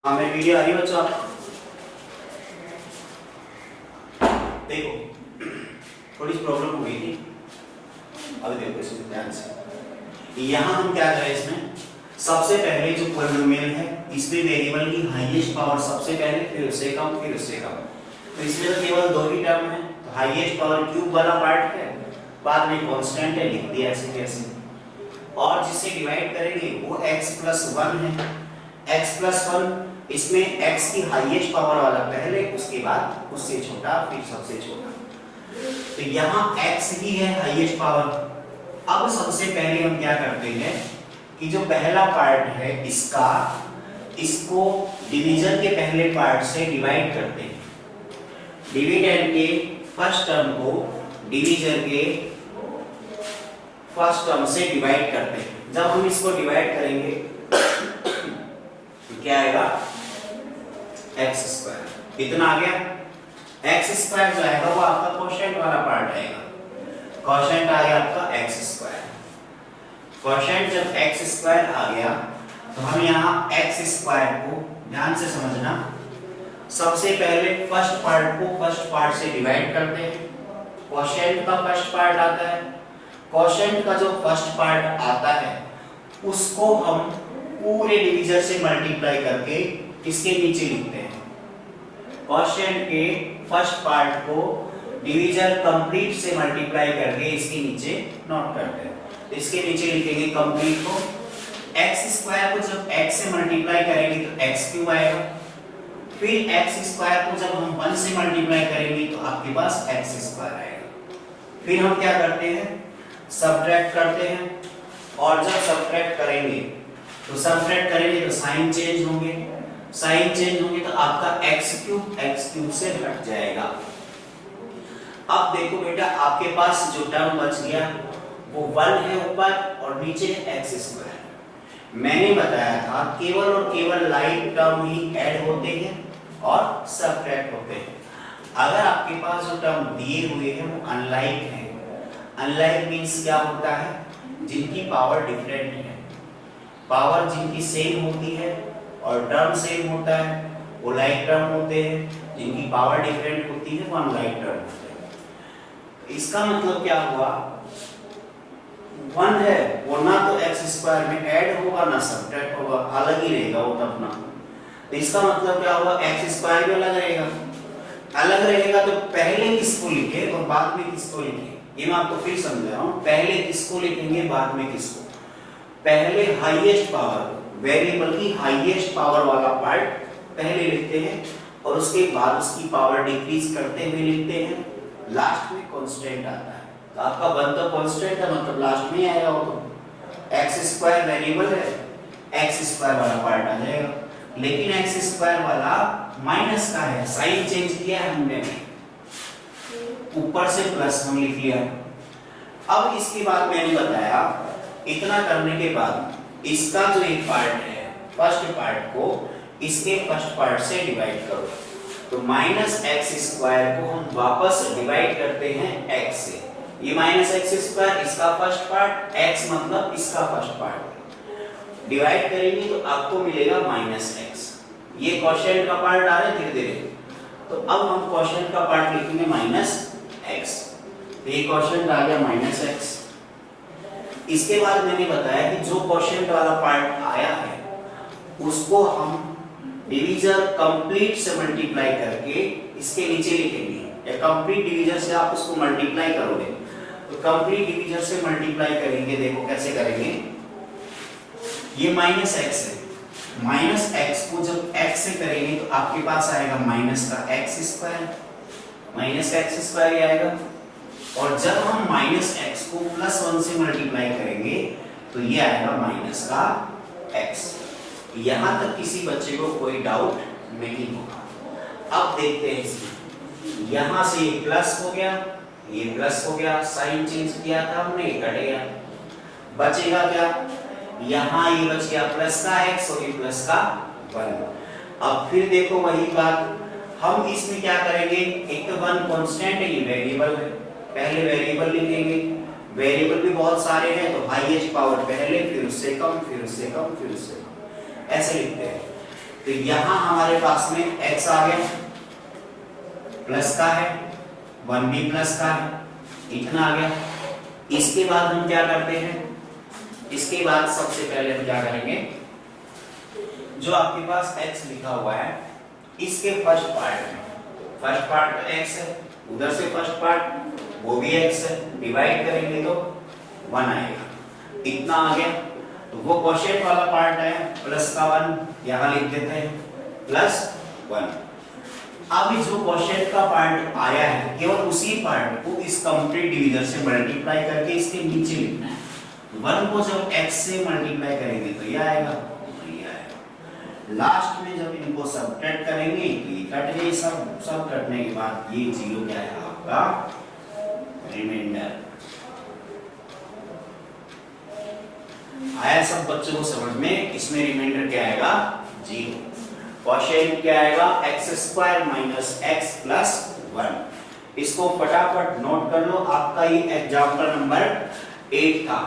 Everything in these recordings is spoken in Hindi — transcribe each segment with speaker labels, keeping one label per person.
Speaker 1: हाँ मेरी वीडियो आ रही है बच्चों आपको? देखो थोड़ी सी प्रॉब्लम हो गई थी, अभी देखो इसमें ध्यान से। यहाँ हम क्या करें, इसमें सबसे पहले जो पॉलिनोमियल है इसमें वेरिएबल की हाईएस्ट पावर सबसे पहले, फिर उससे कम, फिर उससे कम। तो इसमें तो केवल दो ही टर्म है, तो हाईएस्ट पावर क्यूब वाला पार्ट है, बाद में कांस्टेंट है, लिख दिया ऐसे कैसे। और जिसे डिवाइड करेंगे वो x+1 है। x+1 इसमें x की हाईएस्ट पावर वाला पहले, उसके बाद उससे छोटा, फिर सबसे छोटा। तो यहाँ x ही है हाईएस्ट पावर। अब सबसे पहले हम क्या करते हैं कि जो पहला पार्ट है इसका, इसको डिवीजन के पहले पार्ट से डिवाइड करते हैं। डिविडेंड के फर्स्ट टर्म को डिवीजन के फर्स्ट टर्म से डिवाइड करते हैं। जब हम इसको डिवाइड करेंगे तो क्या आएगा, x²। कितना आ गया, x² जो आएगा वो आपका कोशेंट वाला पार्ट आएगा। कोशेंट आ गया आपका x²। कोशेंट जब x² आ गया तो हम यहाँ x² को ध्यान से समझना, सबसे पहले फर्स्ट पार्ट को फर्स्ट पार्ट से डिवाइड करते हैं। कोशेंट का फर्स्ट पार्ट आता है, कोशेंट का जो फर्स्ट पार्ट आता है उसको हम पूरे डिवीजर से मल्टीप्लाई करके इसके नीचे लिखते हैं। कोशेंट के फर्स्ट पार्ट को डिवीजर कंप्लीट से मल्टीप्लाई करके इसके नीचे नोट करते हैं। तो इसके नीचे लिखेंगे कंप्लीट को, x² को जब x से मल्टीप्लाई करेंगे तो x³ आएगा, फिर x² को जब हम 1 से मल्टीप्लाई करेंगे तो आपके पास x² आएगा। फिर हम क्या करते हैं, सब्ट्रैक्ट करते हैं, और जब सब्ट्रैक्ट करेंगे तो साइन चेंज होंगे, साइन चेंज होंगे तो आपका x³ से हट जाएगा। अब देखो बेटा, आपके पास जो टर्म बच गया वो 1 है ऊपर और नीचे है x²। मैंने बताया था केवल और केवल लाइक टर्म ही ऐड होते हैं और सब्ट्रैक्ट होते हैं। अगर आपके पास जो टर्म दिए हुए हैं वो अनलाइक है, अनलाइक मींस क्या होता है, जिनकी पावर डिफरेंट है। पावर जिनकी सेम होती है और टर्म सेम होता है वो लाइक टर्म होते हैं, जिनकी पावर डिफरेंट होती है वो अनलाइक टर्म होते हैं। इसका मतलब क्या हुआ, 1 है वो ना तो x² में ऐड होगा ना सब्ट्रैक्ट होगा, अलग ही रहेगा वो तब ना। तो इसका मतलब क्या हुआ, x² भी अलग रहेगा। अलग रहेगा तो पहले किसको लिखे और बाद में किसको लिखे, ये मैं आपको फिर समझा रहा हूँ। पहले किसको लिखेंगे, बाद में किसको। पहले हाईएस्ट पावर, वेरिएबल की हाईएस्ट पावर वाला पार्ट पहले लिखते हैं और उसके बाद उसकी पावर डिक्रीज करते हुए लिखते हैं। लास्ट में कांस्टेंट आता है, तो आपका 1 तो कांस्टेंट है, मतलब लास्ट में आएगा वो। तो x² वेरिएबल है, x² वाला पार्ट आ जाएगा, लेकिन x² वाला माइनस का है, साइन चेंज किया है हमने, ऊपर से प्लस हम लिख लिया। अब इसके बाद मैंने बताया, इतना करने के बाद इसका जो एक पार्ट है, फर्स्ट पार्ट को इसके फर्स्ट पार्ट से डिवाइड करो, तो -x² को हम वापस डिवाइड करते हैं x से। ये -x² इसका फर्स्ट पार्ट, x मतलब इसका फर्स्ट पार्ट, डिवाइड करेंगे तो आपको मिलेगा -x। ये कोशेंट का पार्ट आ रहा है धीरे धीरे, तो अब हम कोशेंट का पार्ट लिखेंगे -x। तो ये कोशेंट आ गया -x। इसके बाद मैंने बताया कि जो कोशेंट वाला पार्ट आया है उसको हम डिवीजर कंप्लीट से मल्टीप्लाई करके इसके नीचे लिखेंगे। या कंप्लीट डिवीजर से आप उसको मल्टीप्लाई करोगे, तो कंप्लीट डिवीजर से मल्टीप्लाई करेंगे, देखो कैसे करेंगे। ये -x है, -x को जब x से करेंगे तो आपके पास आएगा माइनस का x², माइनस x² ही आएगा। और जब हम -x को +1 से मल्टीप्लाई करेंगे तो ये आएगा माइनस का x। यहां तक किसी बच्चे को कोई डाउट नहीं होगा। अब देखते हैं इसमें, यहां से ये प्लस हो गया, ये प्लस हो गया, साइन चेंज किया था हमने, कट गया, बचेगा क्या, यहां ये बच गया प्लस का x और ये प्लस का 1। अब फिर देखो वही बात, हम इसमें क्या करेंगे, एक तो 1 कांस्टेंट है, ये वेरिएबल है, पहले वेरिएबल लिखेंगे। वेरिएबल भी बहुत सारे हैं तो हाईएस्ट पावर पहले, फिर उससे कम, फिर उससे कम, फिर उससे कम, ऐसे लिखते हैं। तो यहां हमारे पास में x आ गया, प्लस का है, 1b प्लस का है, इतना आ गया। इसके बाद हम क्या करते हैं, इसके बाद सबसे पहले हम क्या करेंगे, जो आपके पास x लिखा हुआ है इसके फर्स्ट पार्ट तो x है, उधर से फर्स्ट पार्ट वो भी x है, डिवाइड करेंगे तो 1 आएगा, इतना आ गया। तो वो क्वोशिएंट वाला पार्ट है प्लस का 1, यहां लिख देते हैं प्लस 1। अब जो क्वोशिएंट का पार्ट आया है केवल उसी पार्ट को इस कंप्लीट डिवीजर से मल्टीप्लाई करके इसके नीचे लिखना है। 1 को जब x से मल्टीप्लाई करेंगे तो ये आएगा, ये आएगा। लास्ट में जब इनको सबट्रैक्ट करेंगे तो ये कट गए, सब कटने के बाद ये 0 क्या है आपका रिमाइंडर। आया सब बच्चों को समझ में, इसमें रिमाइंडर क्या आएगा 0। क्वोशिएंट क्या आएगा x² माइनस x प्लस 1। इसको फटाफट नोट कर लो, आपका ये एग्जांपल नंबर 8 था।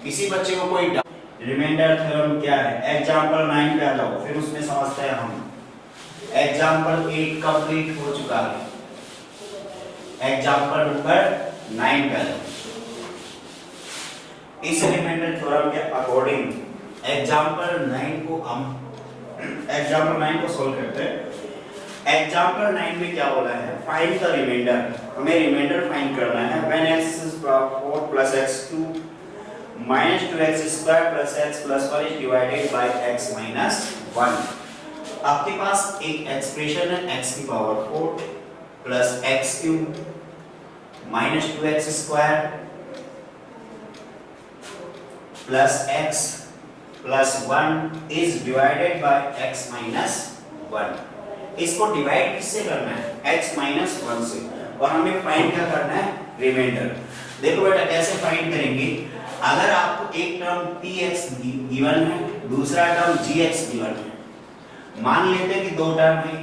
Speaker 1: किसी बच्चे को कोई रिमाइंडर थ्योरम क्या है, एग्जांपल 9 पे आ जाओ, फिर उसमें समझते हैं हम। एग्जांपल 8 कंप्लीट हो चुका है, एग्जांपल नंबर 9 पे आ जाओ। इस रिमाइंडर थ्योरम के अकॉर्डिंग एग्जांपल 9 को सॉल्व करते हैं। एग्जांपल 9 में क्या बोला है, फाइंड द रिमाइंडर। हमें रिमाइंडर फाइंड करना है when x is 4 plus x2 minus 2x square plus x plus 1 is divided by x minus 1। आपके पास एक एक्सप्रेशन है x की power 4 plus x3 minus 2x square plus x plus 1 is divided by x minus 1। इसको डिवाइड किससे करना है, x minus 1 से, और हमें फाइंड क्या करना है रिमाइंडर। देखो बेटा कैसे फाइंड करेंगे, अगर आपको एक टर्म px गिवन है, दूसरा टर्म gx गिवन है, मान लेते हैं कि दो टर्म है।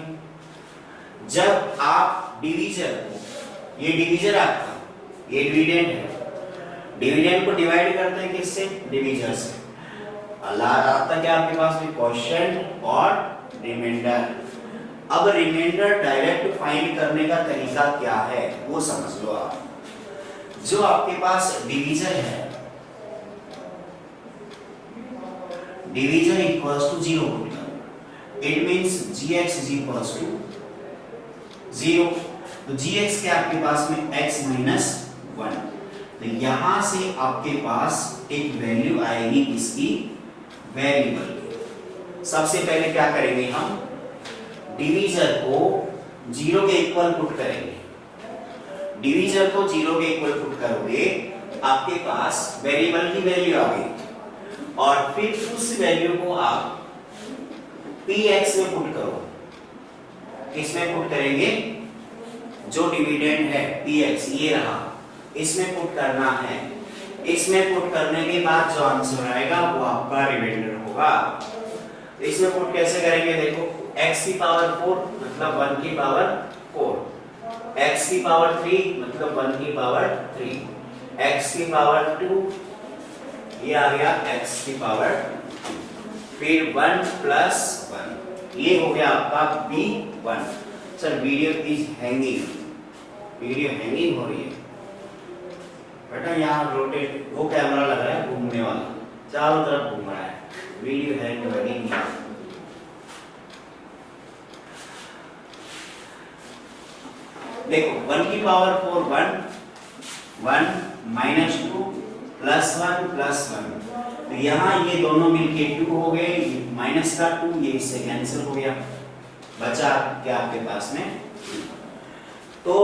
Speaker 1: जब आप डिवीजर को, ये डिवीजर आपका, ये डिविडेंड है, डिविडेंड को डिवाइड करते हैं किससे, डिवीजर से। आता क्या आपके पास में क्वोशिएंट और रिमाइंडर। अब रिमाइंडर डायरेक्ट फाइंड करने का तरीका क्या है वो समझ लो आप। जो आपके पास डिवीजर है, डिवीजर इक्वल्स टू 0 पुट करो, it means gx is equals to 0। तो gx क्या आपके पास में x minus 1। तो यहां से आपके पास एक वैल्यू आएगी इसकी वेरिएबल। सबसे पहले क्या करेंगे हम, डिवीजर को 0 के इक्वल पुट करेंगे। डिवीजर को 0 के इक्वल पुट करोगे, आपके पास वेरिएबल की वैल्यू आ गई, और फिर उस वैल्यू को आप px में पुट करो। किसमें पुट करेंगे, जो डिविडेंड है px ये रहा, इसमें पुट करना है। इसमें पुट करने के बाद जो आंसर आएगा वो आपका रिमाइंडर होगा। इसमें पुट कैसे करेंगे, देखो x की पावर 4 मतलब 1 की पावर 4, x की पावर 3 मतलब 1 की पावर 3, x की पावर 2 ये आ गया x की पावर 2, फिर 1 प्लस 1 ये हो गया आपका b1। Sir video is hanging, video hanging हो रही है बेटा, यहाँ रोटेट वो कैमरा लग रहा है घूमने वाला, चारों तरफ घूम रहा है, वीडियो हैंग नहीं। देखो 1 की पावर 4 1 माइनस 2 प्लस 1 प्लस 1, तो यहाँ ये दोनों मिलके 2 हो गए, माइनस का 2 ये इससे कैंसिल हो गया, बचा क्या आपके पास में। तो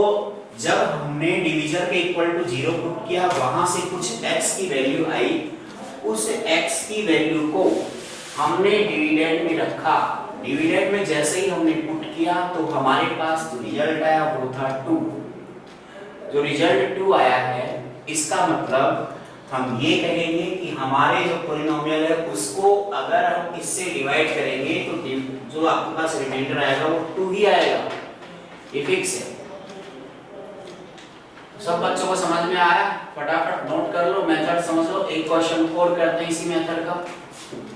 Speaker 1: जब हमने डिवीजर के इक्वल टू 0 पुट किया, वहां से कुछ x की वैल्यू आई, उस x की वैल्यू को हमने डिविडेंड में रखा। डिविडेंड में जैसे ही हमने पुट किया तो हमारे पास जो रिजल्ट आया वो था 2। जो रिजल्ट 2 आया है, इसका मतलब हम ये कहेंगे कि हमारे जो पॉलिनोमियल है उसको अगर हम इससे डिवाइड करेंगे तो जो आपके पास रिमाइंडर आएगा वो 2 ही आएगा, ये फिक्स है। सब बच्चों को समझ में आया, फटाफट नोट कर लो, मेथड समझ लो। एक क्वेश्चन और करते हैं इसी मेथड का,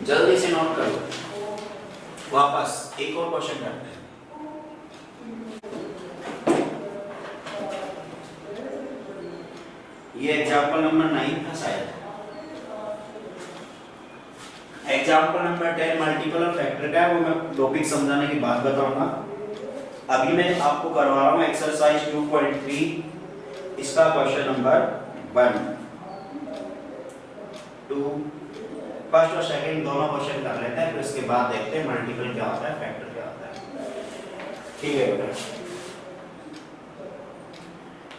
Speaker 1: जल्दी से नोट कर लो। वापस एक और क्वेश्चन करते हैं। ये एग्जाम्पल नंबर 9 था शायद। एग्जाम्पल नंबर 10 मल्टीपल और फैक्टर का है, वो मैं टॉपिक समझाने के बाद बताऊंगा। अभी मैं आपको करवा रहा हूँ एक्सरसाइज 2.3 इसका क्वेश्चन नंबर 1 2 फर्स्ट और सेकंड दोनों क्वेश्चन कर लेते हैं, फिर उसके बाद देखते हैं मल्टीपल क्या होता है, फैक्टर क्या होता है। ठीक है बेटा,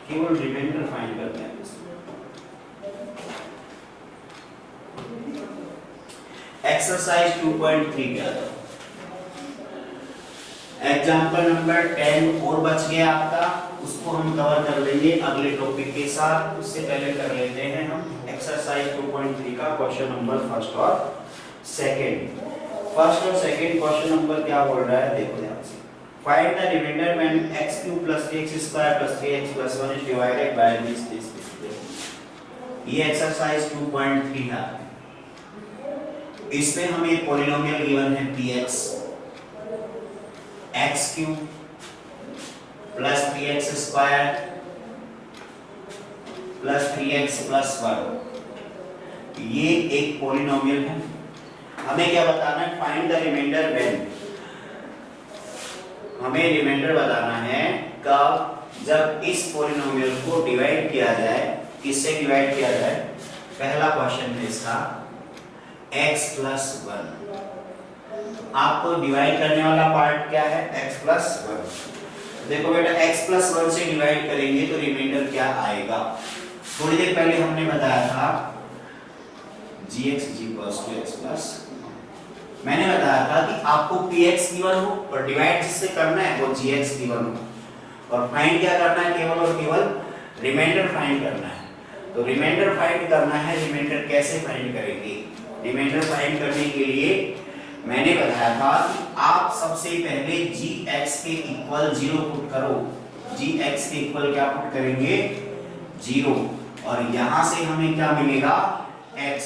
Speaker 1: केवल रिमाइंडर फाइंड करते हैं। एक्सरसाइज 2.3 क्या था? एग्जाम्पल नंबर 10 और बच गया आपका, उसको हम कवर कर लेंगे अगले टॉपिक के साथ। उससे पहले कर लेते हैं हम एक्सरसाइज 2.3 का क्वेश्चन नंबर फर्स्ट और सेकंड। फर्स्ट और सेकंड क्वेश्चन नंबर क्या बोल रहा है, देखो ध्यान से। Find the reminder when x³ + 3x² + 3x + 1 is divided by this. ये एक्सरसाइज 2.3 है। इसमें हमें पॉलिनोमियल गिवन है px x³ + 3x² + 3x + 1। ये एक पॉलिनोमियल है। हमें क्या बताना है, फाइंड द रिमाइंडर व्हेन। हमें रिमाइंडर बताना है कब, जब इस पॉलिनोमियल को डिवाइड किया जाए। किससे डिवाइड किया जाए? पहला क्वेश्चन है इसका x + 1। आपको डिवाइड करने वाला पार्ट क्या है, x + 1। देखो बेटा, x + 1 से डिवाइड करेंगे तो रिमाइंडर क्या आएगा? थोड़ी देर पहले हमने बताया था gx = x + मैंने बताया था कि आपको px गिवन हो और डिवाइड जिससे करना है वो gx गिवन हो, और फाइंड क्या करना है, केवल और केवल रिमाइंडर फाइंड करना है। तो रिमाइंडर फाइंड करना है। रिमाइंडर कैसे फाइंड करेंगे? रिमाइंडर फाइंड करने के लिए मैंने बताया था कि आप सबसे पहले gx के इक्वल 0 पुट करो। gx के इक्वल क्या पुट करेंगे, 0। और यहां से हमें क्या मिलेगा, x।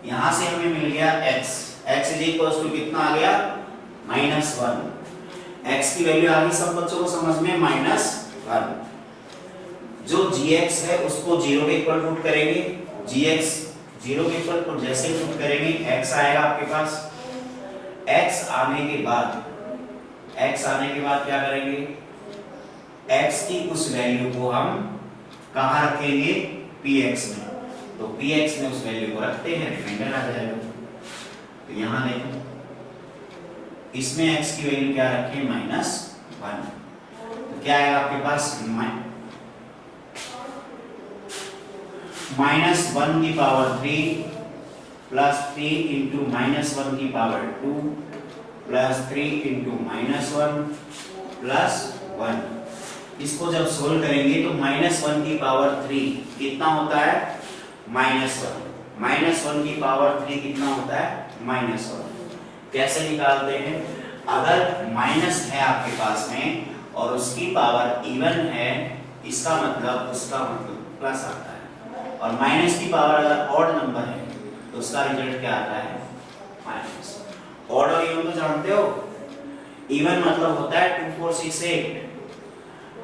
Speaker 1: यहां से हमें मिल गया x। x = कितना आ गया, -1। x की वैल्यू आ गई सब बच्चों को समझ में, -1। जो gx है उसको 0 के इक्वल पुट करेंगे। gx 0 के इक्वल पुट जैसे पुट करेंगे x आएगा आपके पास। x आने के बाद क्या करेंगे, x की उस वैल्यू को हम कहां रखेंगे, px में। तो px में उस वैल्यू को रखते हैं, रिमाइंडर आ जाएगा। तो यहां देखो, इसमें x की वैल्यू क्या रखें, -1। तो क्या आएगा आपके पास, -1 की पावर 3 प्लस 3 इंटू -1 की पावर 2 प्लस 3 इंटू -1 प्लस 1। इसको जब सोल्व करेंगे तो -1 की पावर 3 कितना होता है, -1। -1 की पावर 3 कितना होता है, -1। कैसे निकालते हैं? अगर माइनस है आपके पास में और उसकी पावर इवन है, इसका मतलब उसका मतलब प्लस आता है। और माइनस की पावर अगर ऑड नंबर है तो उसका रिजल्ट क्या आता है, माइनस। ऑड और इवन तो जानते हो, इवन मतलब होता है 2 4 6 8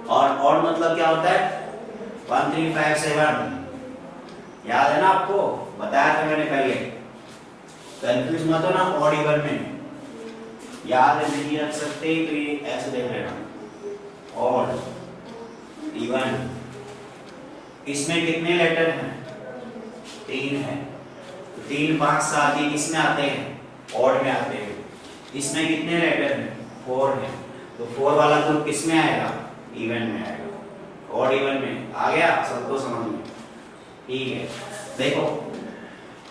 Speaker 1: और ऑड मतलब क्या होता है 1 3 5 7। याद है ना आपको, बताया था मैंने पहले। कंफ्यूज मत हो ना ऑड इवन में, याद नहीं रख सकते तो ये ऐसे देख लेना, ऑड इवन। इसमें कितने लेटर हैं, 3 है। 3 5 7 ये किसमें आते हैं, ऑड में आते हैं। इसमें कितने लेटर हैं, 4 है। तो 4 वाला ग्रुप किसमें आएगा, इवन में आएगा। ऑड इवन में आ गया सबको समझ में, ठीक है। देखो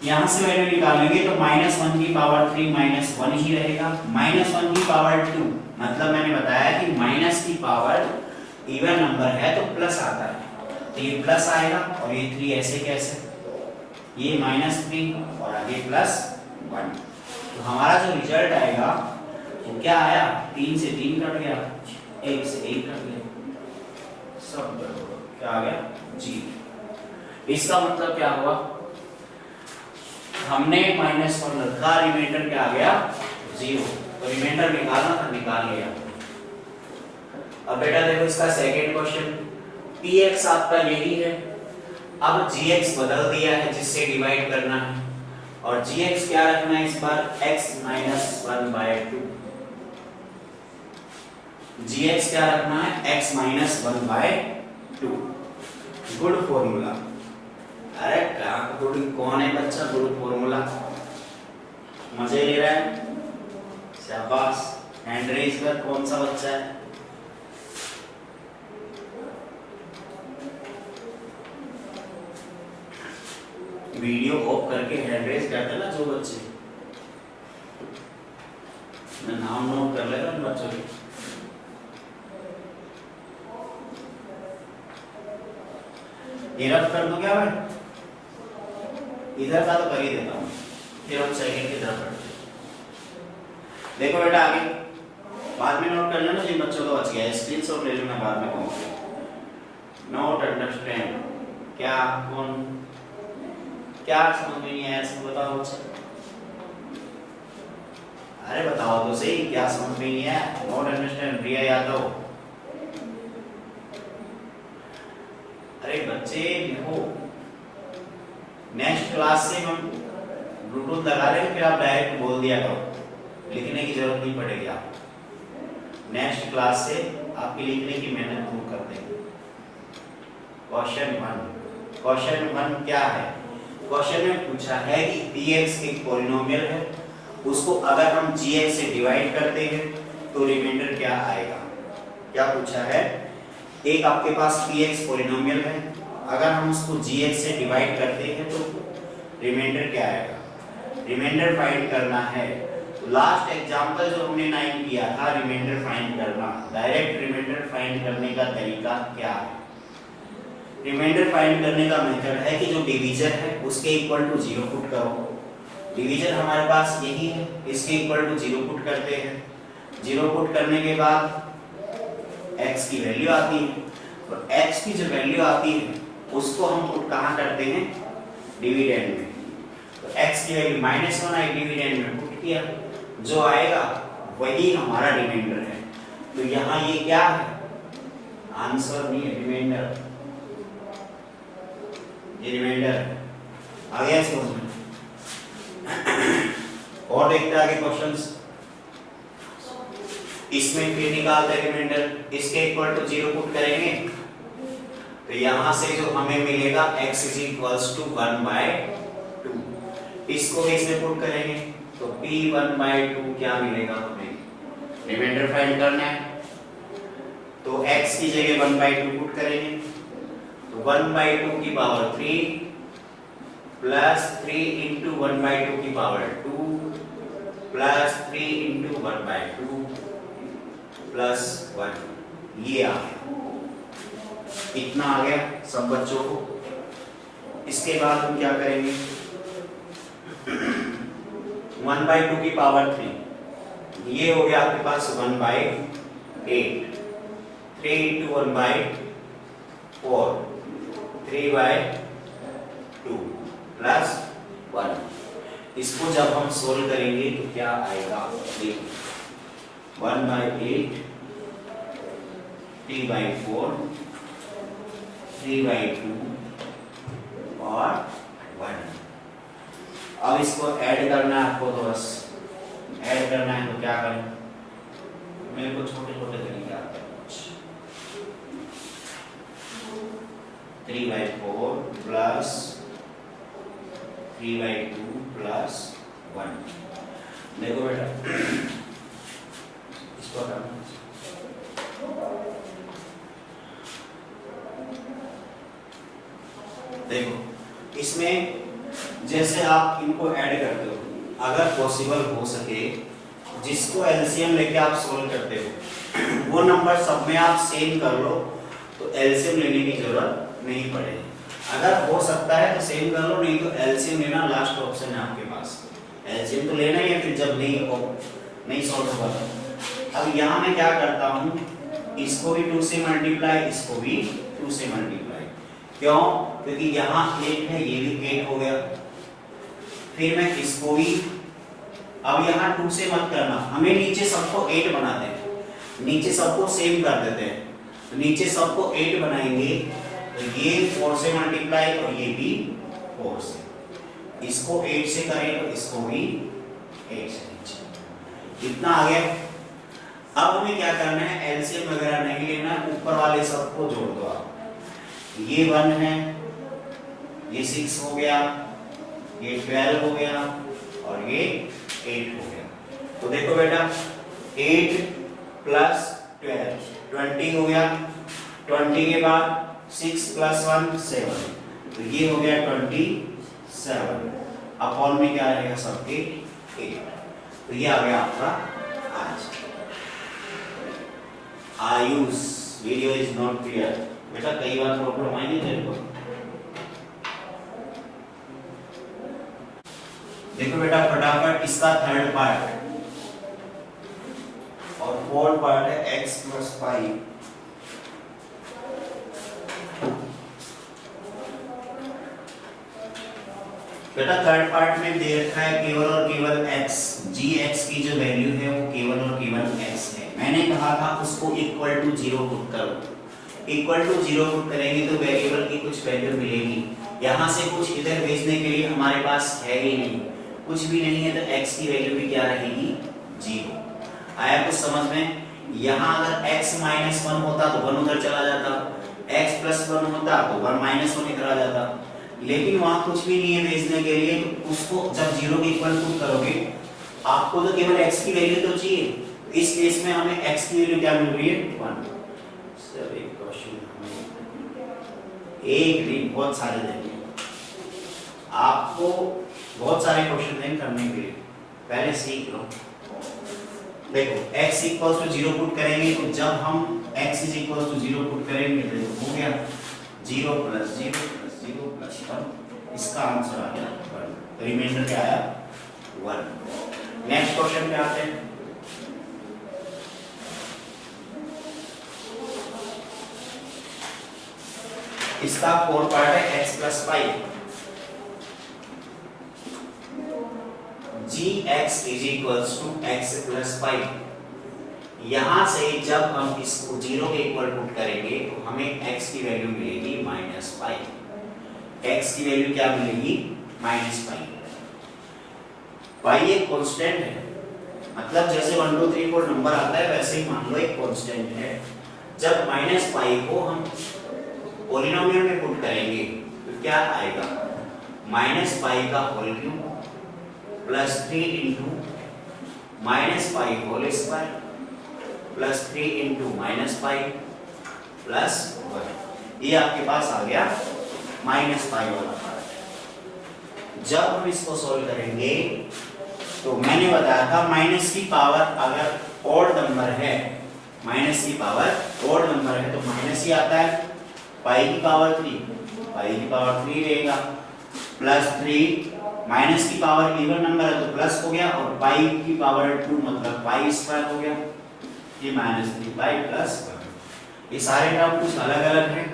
Speaker 1: यहां से वैल्यू निकालेंगे तो -1 की पावर 3 -1 ही रहेगा। -1 की पावर 2 मतलब मैंने बताया कि माइनस की पावर इवन नंबर है तो प्लस आता है, तो ये प्लस आएगा। और ये 3 ऐसे कैसे, ये -3 और आगे +1। तो हमारा जो रिजल्ट आएगा वो क्या आया, 3 से 3 कट गया, 1 से 1 कट गया, सब क्या आ गया, जी। इसका मतलब क्या हुआ, हमने -1 रखा, रिमाइंडर क्या आ गया, 0। तो रिमाइंडर निकालना था, निकाल लिया। अब बेटा देखो इसका सेकंड क्वेश्चन, px आपका यही है, अब gx बदल दिया है जिससे डिवाइड करना है, और gx क्या रखना है इस बार, x - 1/2। gx क्या रखना है, x - 1/2। Good formula. अरे क्या गुड, कौन है बच्चा गुड फॉर्मूला, मजे ले रहा है, शाबाश। हैंड रेज कर, कौन सा बच्चा है। वीडियो ऑफ करके हैंड रेज करते ना जो बच्चे, मैं नाम नोट कर लेगा उन बच्चों के। रफ कर दो क्या भाई, इधर का तो कर ही देता हूँ, फिर हम सेकंड की तरफ बढ़ते हैं। देखो बेटा आगे बाद में नोट कर लेना जिन बच्चों को बच गया, स्क्रीनशॉट ले लेना, बाद में कहूँगा। नोट अंडरस्टैंड, क्या कौन क्या समझ में नहीं आया, सब बताओ बच्चे। अरे बताओ तो सही, क्या समझ में नहीं आया। नोट अंडरस्टैंड, रिया यादव। अरे बच्चे लिखो, नेक्स्ट क्लास से हम ब्लूटूथ लगा लेंगे, फिर आप डायरेक्ट बोल दिया करो, लिखने की जरूरत नहीं पड़ेगी। आप नेक्स्ट क्लास से आपकी लिखने की मेहनत दूर कर देंगे। क्वेश्चन 1 क्या है, क्वेश्चन में पूछा है कि px एक पॉलिनोमियल है, उसको अगर हम gx से डिवाइड करते हैं तो रिमाइंडर क्या आएगा। क्या पूछा है, एक आपके पास px पॉलिनोमियल है, अगर हम उसको gx से डिवाइड करते हैं तो रिमाइंडर क्या आएगा, रिमाइंडर फाइंड करना है। तो लास्ट एग्जांपल जो हमने 9 किया था, रिमाइंडर फाइंड करना, डायरेक्ट रिमाइंडर फाइंड करने का तरीका क्या है। रिमाइंडर फाइंड करने का मेथड है कि जो डिवीजर है उसके इक्वल टू 0 पुट करो। डिवीजर हमारे पास यही है, इसके इक्वल टू 0 पुट करते हैं। 0 पुट करने के बाद x की वैल्यू आती है, तो x की जो वैल्यू आती है उसको हम पुट कहाँ करते हैं, डिविडेंड में। तो x की वैल्यू -1 आई, डिविडेंड में पुट किया, जो आएगा वही हमारा रिमाइंडर है। तो यहाँ ये क्या है, आंसर नहीं है, रिमाइंडर, ये रिमाइंडर है। आ गया समझ में। और देखते आगे क्वेश्चंस। इसमें फिर निकालते हैं रिमाइंडर, इसके इक्वल टू 0 पुट करेंगे, तो यहां से जो हमें मिलेगा x = 1/2, इसको भी इसमें पुट करेंगे तो p 1/2 क्या मिलेगा हमें, रिमाइंडर फाइंड करना है। तो x की जगह 1/2 पुट करेंगे, तो 1/2 की पावर 3 प्लस 3 × 1/2 की पावर 2 प्लस 3 × 1/2 प्लस 1, ये आ गया। इतना आ गया सब बच्चों को। इसके बाद हम क्या करेंगे, 1/2 की पावर 3, ये हो गया आपके पास 1/8, 3 × 1/4, 3/2 प्लस 1। इसको जब हम सोल्व करेंगे तो क्या आएगा, देखो 1/8, 3/4, 3/2 और 1। अब इसको ऐड करना है आपको, तो बस ऐड करना है तो क्या करें, मेरे को छोटे छोटे तरीके आते हैं। 3/4 प्लस 3/2 प्लस 1। देखो बेटा इसको करना, देखो इसमें जैसे आप इनको ऐड करते हो, अगर पॉसिबल हो सके जिसको एलसीएम लेके आप सोल्व करते हो वो नंबर सब में आप सेम कर लो, तो एलसीएम लेने की जरूरत नहीं पड़ेगी। अगर हो सकता है तो सेम कर लो, नहीं तो एलसीएम लेना लास्ट ऑप्शन है आपके पास। एलसीएम तो लेना ही है, फिर जब नहीं सॉल्व होगा। अब यहाँ मैं क्या करता हूँ, इसको भी 2 से मल्टीप्लाई, इसको भी 2 से मल्टीप्लाई। क्यों, क्योंकि यहाँ 8 है, ये भी 8 हो गया। फिर मैं इसको भी अब यहाँ 2 से मत करना, हमें नीचे सबको 8 बनाते हैं, नीचे सबको सेम कर देते हैं। तो नीचे सबको 8 बनाएंगे तो ये 4 से मल्टीप्लाई और ये भी 4 से, इसको 8 से करें तो इसको भी 8 से नीचे, इतना आ गया। अब हमें क्या करना है, एलसीएम वगैरह नहीं लेना, ऊपर वाले सबको जोड़ दो आप। ये 1 है, ये 6 हो गया, ये 12 हो गया और ये 8 हो गया। तो देखो बेटा 8 प्लस 12 20 हो गया, 20 के बाद 6 प्लस 1 7, तो ये हो गया 27 अपॉन में क्या रहेगा सबके 8। तो ये आ गया आपका आज। Ayush video is not clear बेटा, कई बार प्रॉब्लम आई है तेरे को। देखो बेटा फटाफट इसका थर्ड पार्ट और फोर्थ पार्ट है x प्लस 5। बेटा थर्ड पार्ट में दे रखा है केवल और केवल x, gx की जो वैल्यू है वो केवल और केवल x है। मैंने कहा था उसको इक्वल टू 0 पुट करो, इक्वल टू 0 पुट करेंगे तो वेरिएबल की कुछ वैल्यू मिलेगी। यहाँ से कुछ इधर भेजने के लिए हमारे पास है ही नहीं, कुछ भी नहीं है, तो x की वैल्यू भी क्या रहेगी 0। आया कुछ समझ में? यहाँ अगर x माइनस 1 होता तो 1 उधर चला जाता, x प्लस 1 होता तो 1 माइनस 1 इधर आ जाता, लेकिन वहाँ कुछ भी नहीं है भेजने के लिए, तो उसको जब 0 के इक्वल पुट करोगे आपको तो केवल x की वैल्यू तो चाहिए। इस केस में हमें x की वैल्यू क्या मिल रही है 1। सर एक क्वेश्चन हमें एक दिन बहुत सारे देंगे आपको, बहुत सारे क्वेश्चन देंगे करने के लिए, पहले सीख लो। देखो x इक्वल्स टू 0 पुट करेंगे तो जब हम x is equals to 0 put करेंगे तो हो गया 0 प्लस 0 प्लस 0 प्लस 1, इसका आंसर आ गया 1, तो रिमाइंडर क्या आया 1। नेक्स्ट क्वेश्चन पे आते हैं। इसका फोर्थ पार्ट है x plus 5, gx is equals to x plus 5। यहां से जब हम इसको 0 के इक्वल पुट करेंगे तो हमें x की वैल्यू मिलेगी -5। x की वैल्यू क्या मिलेगी -5। पाई एक कांस्टेंट है, मतलब जैसे 1 2 3 4 नंबर आता है वैसे ही मान लो एक कांस्टेंट है। जब -5 को हम पॉलिनोमियल में पुट करेंगे तो क्या आएगा -5 का whole cube plus 3 into -5 whole square plus 3 into -5 plus 1। ये आपके पास आ गया -5 वाला पार्ट। जब हम इसको सॉल्व करेंगे तो मैंने बताया था माइनस की पावर अगर ऑड नंबर है, माइनस की पावर ऑड नंबर है तो माइनस ही आता है, पाई की पावर 3, पाई की पावर 3 रहेगा, प्लस 3, माइनस की पावर इवन नंबर है तो प्लस हो गया, और पाई की पावर 2 मतलब पाई स्क्वायर हो गया, ये -3 पाई प्लस 1। ये सारे टर्म कुछ अलग अलग हैं,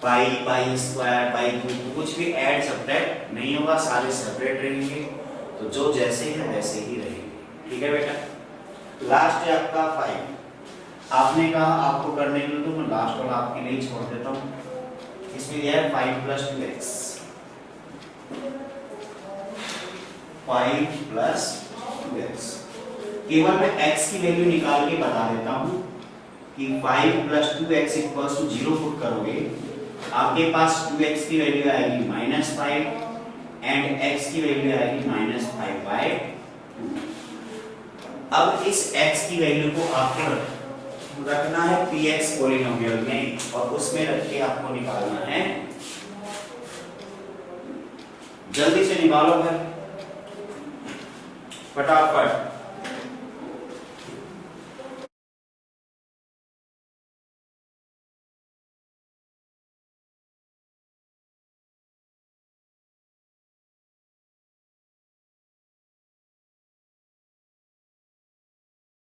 Speaker 1: पाई, पाई स्क्वायर, पाई क्यूब, कुछ भी ऐड सब्ट्रैक्ट नहीं होगा, सारे सेपरेट रहेंगे, तो जो जैसे है वैसे ही रहेंगे। ठीक है बेटा। लास्ट है आपका 5। आपने कहा आपको करने के लिए तो मैं लास्ट वाला आपके लिए छोड़ देता हूँ। इसमें दिया है 5 प्लस 2x, 5 प्लस 2x। केवल मैं x की वैल्यू निकाल के बता देता हूँ कि 5 plus 2x equals to 0 put करोगे आपके पास 2x की वैल्यू आएगी -5 एंड x की वैल्यू आएगी -5/2। अब इस x की वैल्यू को आपको रखना है px पॉलिनोमियल में और उसमें रख के आपको निकालना है। जल्दी से निकालो फिर फटाफट।